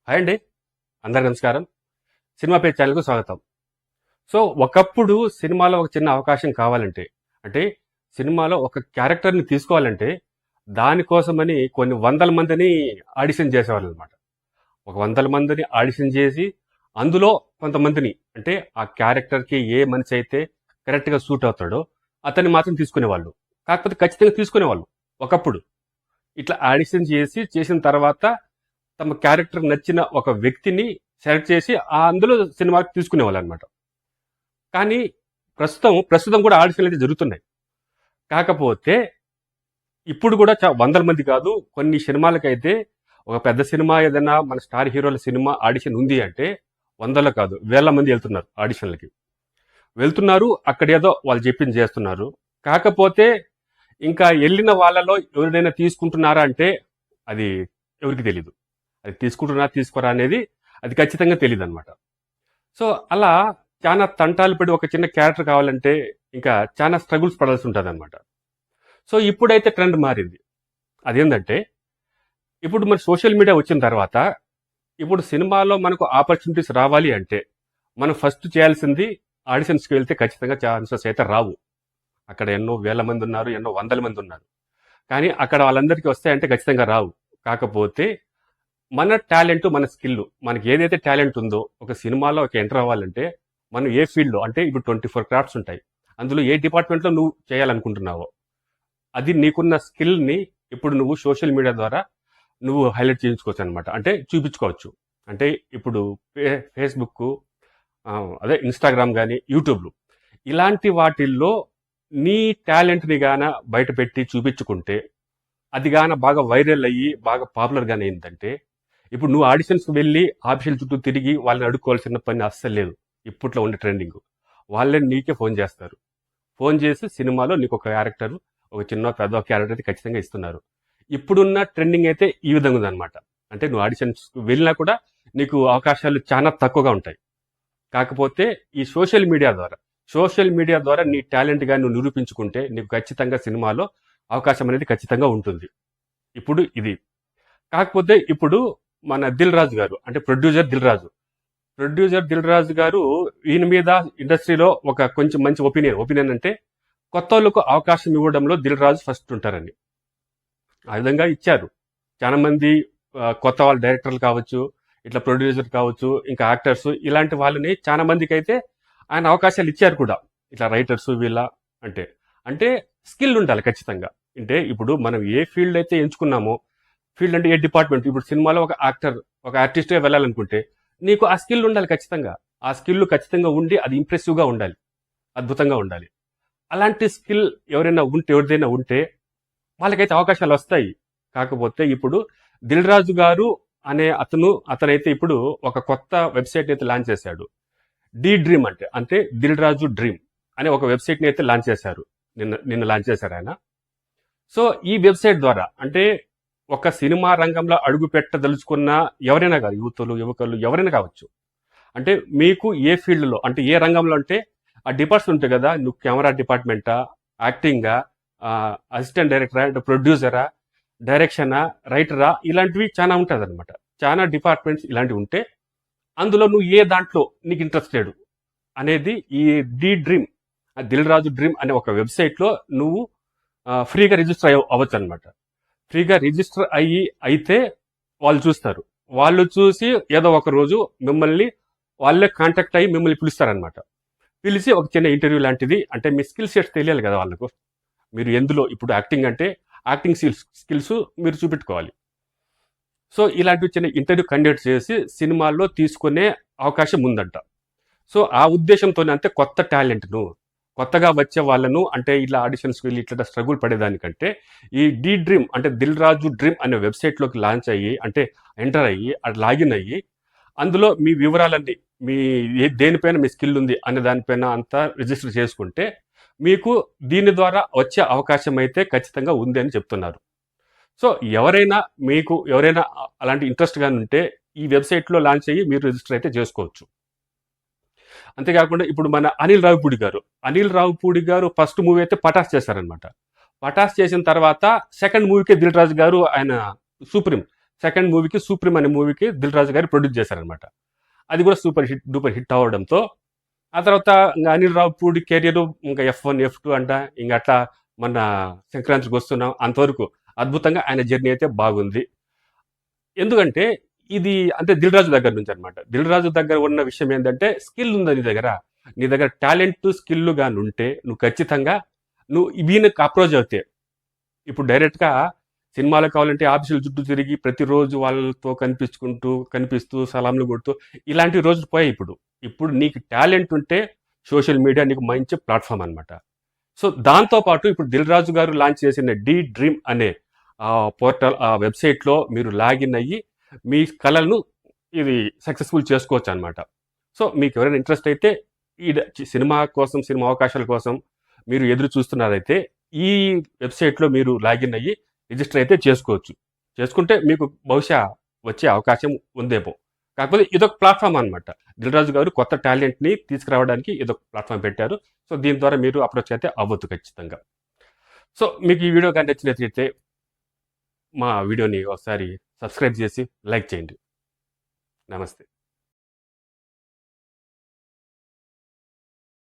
Hi అండి, అందరికి నమస్కారం. సినిమా పేజ్ ఛానల్కు స్వాగతం. సో ఒకప్పుడు సినిమాలో ఒక చిన్న అవకాశం కావాలంటే, అంటే సినిమాలో ఒక క్యారెక్టర్ని తీసుకోవాలంటే దానికోసమని కొన్ని వందల మందిని ఆడిషన్ చేసేవాళ్ళు అనమాట. ఒక వందల మందిని ఆడిషన్ చేసి అందులో కొంతమందిని, అంటే ఆ క్యారెక్టర్కి ఏ మనిషి అయితే కరెక్ట్గా సూట్ అవుతాడో అతన్ని మాత్రం తీసుకునేవాళ్ళు. కాకపోతే ఖచ్చితంగా తీసుకునేవాళ్ళు ఒకప్పుడు. ఇట్లా ఆడిషన్ చేసిన తర్వాత తమ క్యారెక్టర్ నచ్చిన ఒక వ్యక్తిని సెలెక్ట్ చేసి అందులో సినిమాకి తీసుకునేవాళ్ళు అనమాట. కానీ ప్రస్తుతం కూడా ఆడిషన్లు అయితే జరుగుతున్నాయి. కాకపోతే ఇప్పుడు కూడా వందల మంది కాదు, కొన్ని సినిమాలకైతే ఒక పెద్ద సినిమా ఏదైనా మన స్టార్ హీరోల సినిమా ఆడిషన్ ఉంది అంటే వందల కాదు వేల మంది వెళ్తున్నారు ఆడిషన్లకి. అక్కడ ఏదో వాళ్ళు చెప్పింది చేస్తున్నారు. కాకపోతే ఇంకా వెళ్ళిన వాళ్ళలో ఎవరినైనా తీసుకుంటున్నారా అంటే అది ఎవరికి తెలీదు. అది తీసుకోరా అనేది అది ఖచ్చితంగా తెలియదు అనమాట. సో అలా చాలా తంటాలు పడి ఒక చిన్న క్యారెక్టర్ కావాలంటే ఇంకా చాలా స్ట్రగుల్స్ పడాల్సి ఉంటుంది అనమాట. సో ఇప్పుడైతే ట్రెండ్ మారింది. అదేంటంటే ఇప్పుడు మన సోషల్ మీడియా వచ్చిన తర్వాత ఇప్పుడు సినిమాలో మనకు ఆపర్చునిటీస్ రావాలి అంటే మనం ఫస్ట్ చేయాల్సింది ఆడిషన్స్కి వెళ్తే ఖచ్చితంగా ఛాన్సెస్ అయితే రావు. అక్కడ ఎన్నో వేల మంది ఉన్నారు, ఎన్నో వందల మంది ఉన్నారు. కానీ అక్కడ వాళ్ళందరికీ వస్తాయంటే ఖచ్చితంగా రావు. కాకపోతే మన టాలెంట్, మన స్కిల్, మనకి ఏదైతే టాలెంట్ ఉందో ఒక సినిమాలో ఒక ఎంటర్ అవ్వాలంటే మనం ఏ ఫీల్డ్లో, అంటే ఇప్పుడు 24 క్రాఫ్ట్స్ ఉంటాయి, అందులో ఏ డిపార్ట్మెంట్లో నువ్వు చేయాలనుకుంటున్నావో అది నీకున్న స్కిల్ని ఇప్పుడు నువ్వు సోషల్ మీడియా ద్వారా నువ్వు హైలైట్ చేయించుకోవచ్చు అనమాట. అంటే చూపించుకోవచ్చు. అంటే ఇప్పుడు ఫేస్బుక్, అదే ఇన్స్టాగ్రామ్ కానీ యూట్యూబ్లు, ఇలాంటి వాటిల్లో నీ టాలెంట్ని గాన బయట పెట్టి చూపించుకుంటే అది గాన బాగా వైరల్ అయ్యి బాగా పాపులర్ గానే ఏంటంటే ఇప్పుడు నువ్వు ఆడిషన్స్కి వెళ్ళి ఆఫీసుల చుట్టూ తిరిగి వాళ్ళని అడుక్కోవాల్సిన పని అస్సలు లేదు. ఇప్పట్లో ఉండే ట్రెండింగ్ వాళ్ళే నీకే ఫోన్ చేస్తారు. ఫోన్ చేసి సినిమాలో నీకు ఒక క్యారెక్టర్, ఒక చిన్న పెద్ద క్యారెక్టర్ అయితే ఖచ్చితంగా ఇస్తున్నారు. ఇప్పుడున్న ట్రెండింగ్ అయితే ఈ విధంగా ఉందన్నమాట. అంటే నువ్వు ఆడిషన్స్కి వెళ్ళినా కూడా నీకు అవకాశాలు చాలా తక్కువగా ఉంటాయి. కాకపోతే ఈ సోషల్ మీడియా ద్వారా నీ టాలెంట్గా నువ్వు నిరూపించుకుంటే నీకు ఖచ్చితంగా సినిమాలో అవకాశం అనేది ఖచ్చితంగా ఉంటుంది. ఇప్పుడు ఇది కాకపోతే ఇప్పుడు మన దిల్ రాజు గారు, అంటే ప్రొడ్యూసర్ దిల్ రాజు గారు, ఈయన మీద ఇండస్ట్రీలో ఒక కొంచెం మంచి ఒపీనియన్ అంటే కొత్త వాళ్ళకు అవకాశం ఇవ్వడంలో దిల్ రాజు ఫస్ట్ ఉంటారని. ఆ విధంగా ఇచ్చారు. చాలా మంది కొత్త వాళ్ళ డైరెక్టర్లు కావచ్చు, ఇట్లా ప్రొడ్యూసర్ కావచ్చు, ఇంకా యాక్టర్స్, ఇలాంటి వాళ్ళని చాలా మందికి అయితే ఆయన అవకాశాలు ఇచ్చారు కూడా. ఇట్లా రైటర్స్ వీళ్ళ అంటే స్కిల్ ఉండాలి ఖచ్చితంగా. అంటే ఇప్పుడు మనం ఏ ఫీల్డ్ అయితే ఎంచుకున్నామో, ఫీల్డ్ అంటే ఏ డిపార్ట్మెంట్, ఇప్పుడు సినిమాలో ఒక ఆర్టిస్ట్గా వెళ్ళాలనుకుంటే నీకు ఆ స్కిల్ ఉండాలి ఖచ్చితంగా. ఆ స్కిల్ ఖచ్చితంగా ఉండి అది ఇంప్రెసివ్గా ఉండాలి, అద్భుతంగా ఉండాలి. అలాంటి స్కిల్ ఎవరిదైనా ఉంటే వాళ్ళకైతే అవకాశాలు వస్తాయి. కాకపోతే ఇప్పుడు దిల్ రాజు గారు అనే అతనైతే ఇప్పుడు ఒక కొత్త వెబ్సైట్ అయితే లాంచ్ చేశాడు. డ్రీమ్ అంటే దిల్ రాజు డ్రీమ్ అనే ఒక వెబ్సైట్ని అయితే లాంచ్ చేశారు. నిన్న లాంచ్ చేశారు ఆయన. సో ఈ వెబ్సైట్ ద్వారా అంటే ఒక సినిమా రంగంలో అడుగు పెట్టదలుచుకున్న ఎవరైనా కాదు, యువకులు ఎవరైనా కావచ్చు. అంటే మీకు ఏ ఫీల్డ్లో, అంటే ఏ రంగంలో అంటే ఆ డిపార్ట్మెంట్ ఉంటుంది కదా, నువ్వు కెమెరా డిపార్ట్మెంటా, యాక్టింగా, అసిస్టెంట్ డైరెక్టరా, అంటే ప్రొడ్యూసరా, డైరెక్షనా, రైటరా, ఇలాంటివి చాలా ఉంటుంది అనమాట. చాలా డిపార్ట్మెంట్స్ ఇలాంటివి ఉంటే అందులో నువ్వు ఏ దాంట్లో నీకు ఇంట్రెస్టెడ్ అనేది ఈ డ్రీమ్, దిల్ రాజు డ్రీమ్ అనే ఒక వెబ్సైట్లో నువ్వు ఫ్రీగా రిజిస్టర్ అవ్వచ్చు అనమాట. ఫ్రీగా రిజిస్టర్ అయితే వాళ్ళు చూస్తారు. వాళ్ళు చూసి ఏదో ఒక రోజు మిమ్మల్ని వాళ్ళే కాంటాక్ట్ అయ్యి మిమ్మల్ని పిలుస్తారనమాట. పిలిచి ఒక చిన్న ఇంటర్వ్యూ లాంటిది, అంటే మీ స్కిల్ సెట్స్ తెలియాలి కదా వాళ్ళకు. మీరు ఎందులో, ఇప్పుడు యాక్టింగ్ అంటే యాక్టింగ్ స్కిల్స్ మీరు చూపెట్టుకోవాలి. సో ఇలాంటి చిన్న ఇంటర్వ్యూ కండక్ట్ చేసి సినిమాల్లో తీసుకునే అవకాశం ఉందంట. సో ఆ ఉద్దేశంతోనే, అంటే కొత్త టాలెంట్ను, కొత్తగా వచ్చే వాళ్ళను, అంటే ఇట్లా ఆడిషన్స్కి వెళ్ళి ఇట్లా స్ట్రగుల్ పడేదానికంటే ఈ డ్రీమ్ అంటే దిల్ రాజు డ్రీమ్ అనే వెబ్సైట్లోకి లాంచ్ అయ్యి, అంటే ఎంటర్ అయ్యి, అది లాగిన్ అయ్యి అందులో మీ వివరాలన్నీ, మీ దేనిపైన మీ స్కిల్ ఉంది అనే దానిపైన అంతా రిజిస్టర్ చేసుకుంటే మీకు దీని ద్వారా వచ్చే అవకాశం అయితే ఖచ్చితంగా ఉంది అని చెప్తున్నారు. సో ఎవరైనా అలాంటి ఇంట్రెస్ట్ గాని ఉంటే ఈ వెబ్సైట్లో లాంచ్ అయ్యి మీరు రిజిస్టర్ అయితే చేసుకోవచ్చు. అంతేకాకుండా ఇప్పుడు మన అనిల్ రావిపూడి గారు ఫస్ట్ మూవీ అయితే పటాస్ చేశారనమాట. పటాస్ చేసిన తర్వాత సెకండ్ మూవీకే దిల్ రాజు గారు ఆయన సుప్రీం సెకండ్ మూవీకి సుప్రీం అనే మూవీకి దిల్ రాజు గారు ప్రొడ్యూస్ చేశారనమాట. అది కూడా డూపర్ హిట్ అవ్వడంతో ఆ తర్వాత ఇంకా అనిల్ రావుపూడి కెరియర్ ఇంకా F1 F2 అంట ఇంకా అట్లా మన సంక్రాంతికి వస్తున్నాం అంతవరకు అద్భుతంగా ఆయన జర్నీ అయితే బాగుంది. ఎందుకంటే ఇది అంటే దిల్ రాజు దగ్గర నుంచి అనమాట. దిల్ రాజు దగ్గర ఉన్న విషయం ఏంటంటే స్కిల్ ఉంది నీ దగ్గర టాలెంట్ స్కిల్ గాని ఉంటే నువ్వు ఖచ్చితంగా నువ్వు వీళ్ళకి అప్రోచ్ అవుతే ఇప్పుడు డైరెక్ట్గా సినిమాలు కావాలంటే ఆఫీసులు చుట్టూ తిరిగి ప్రతిరోజు వాళ్ళతో కనిపిస్తూ సలాంలు కొడుతూ ఇలాంటి రోజులు పోయాయి ఇప్పుడు నీకు టాలెంట్ ఉంటే సోషల్ మీడియా నీకు మంచి ప్లాట్ఫామ్ అనమాట. సో దాంతోపాటు ఇప్పుడు దిల్ రాజు గారు లాంచ్ చేసిన డ్రీమ్ అనే పోర్టల్ ఆ వెబ్సైట్లో మీరు లాగిన్ అయ్యి మీ కళలను ఇది సక్సెస్ఫుల్ చేసుకోవచ్చు అనమాట. సో మీకు ఎవరైనా ఇంట్రెస్ట్ అయితే ఈ సినిమా అవకాశాల కోసం మీరు ఎదురు చూస్తున్నారైతే ఈ వెబ్సైట్లో మీరు లాగిన్ అయ్యి రిజిస్టర్ అయితే చేసుకుంటే మీకు బహుశా వచ్చే అవకాశం ఉందేమో. కాకపోతే ఇదొక ప్లాట్ఫామ్ అనమాట. దిల్ రాజు గారు కొత్త టాలెంట్ని తీసుకురావడానికి ఇదొక ప్లాట్ఫామ్ పెట్టారు. సో దీని ద్వారా మీరు అప్రోచ్ అయితే అవ్వద్దు ఖచ్చితంగా. సో మీకు ఈ వీడియో కానీ నచ్చినట్లయితే మా వీడియోని ఒకసారి సబ్స్క్రైబ్ చేసి లైక్ చేయండి. నమస్తే.